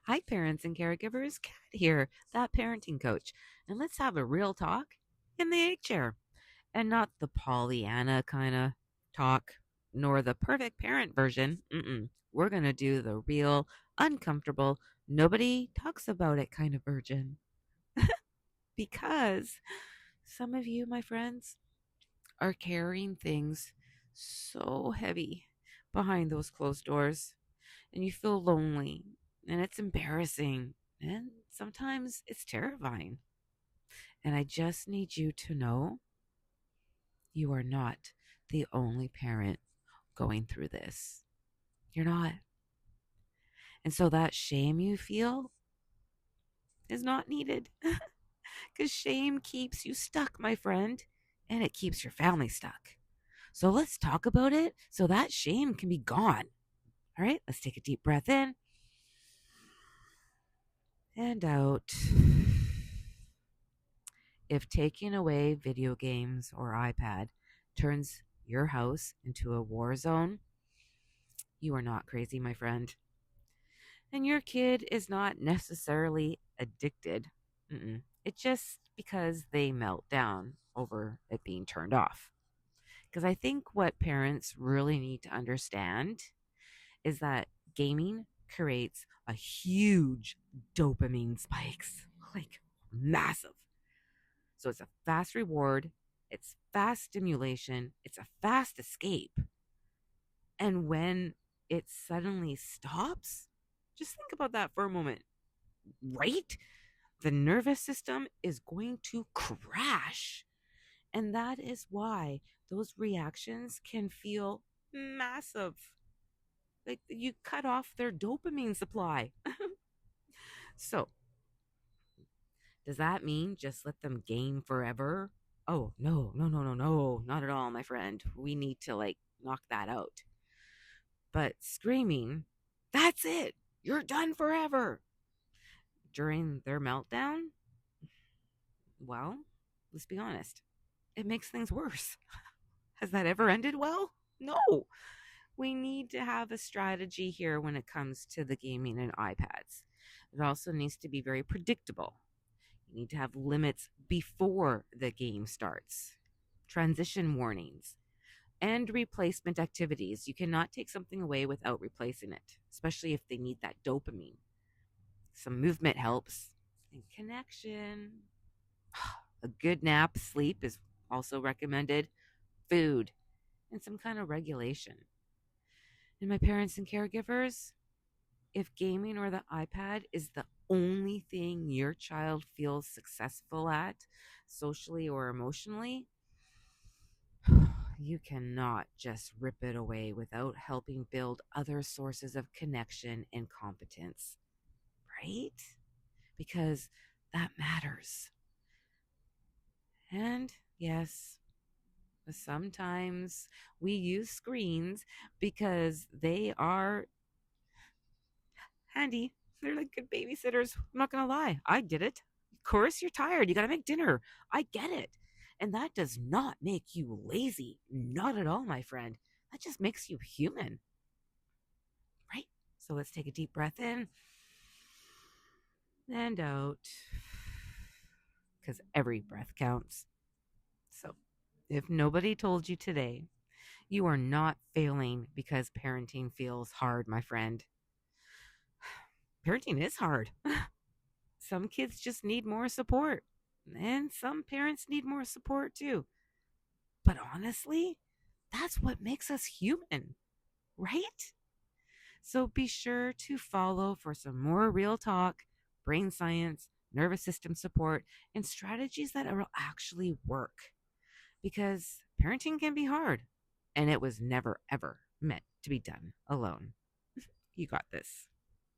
Hi, parents and caregivers. Kat here, that parenting coach. And let's have a real talk in the egg chair. And not the Pollyanna kind of talk, nor the perfect parent version. We're going to do the real, uncomfortable, nobody talks about it kind of version. Because some of you, my friends, are carrying things so heavy behind those closed doors, and you feel lonely, and it's embarrassing, and sometimes it's terrifying. And I just need you to know you are not the only parent going through this. You're not. And so that shame you feel is not needed, because shame keeps you stuck, my friend, and it keeps your family stuck. So let's talk about it so that shame can be gone. All right, let's take a deep breath in and out. If taking away video games or iPad turns your house into a war zone, you are not crazy, my friend. And your kid is not necessarily addicted. It's just because they melt down over it being turned off. Because I think what parents really need to understand is that gaming creates a huge dopamine spikes, like massive. So it's a fast reward, it's fast stimulation, it's a fast escape. And when it suddenly stops, just think about that for a moment, right? The nervous system is going to crash. And that is why those reactions can feel massive. Like you cut off their dopamine supply. So, does that mean just let them game forever? Oh, no, no, no, no, no, not at all, my friend. We need to knock that out. But screaming, that's it. You're done forever. During their meltdown, well, let's be honest, it makes things worse. Has that ever ended well? No. We need to have a strategy here when it comes to the gaming and iPads. It also needs to be very predictable. You need to have limits before the game starts, transition warnings, and replacement activities. You cannot take something away without replacing it, especially if they need that dopamine. Some movement helps, and connection. A good nap, sleep is also recommended, food, and some kind of regulation. And my parents and caregivers, if gaming or the iPad is the only thing your child feels successful at, socially or emotionally, you cannot just rip it away without helping build other sources of connection and competence, right? Because that matters. And yes, sometimes we use screens because they are handy. They're like good babysitters. I'm not going to lie. I did it. Of course, you're tired. You got to make dinner. I get it. And that does not make you lazy. Not at all, my friend. That just makes you human, right? So let's take a deep breath in and out because every breath counts. So if nobody told you today, you are not failing because parenting feels hard, my friend. Parenting is hard. Some kids just need more support, and some parents need more support too. But honestly, that's what makes us human, right? So be sure to follow for some more real talk, brain science, nervous system support, and strategies that will actually work. Because parenting can be hard, and it was never, ever meant to be done alone. You got this.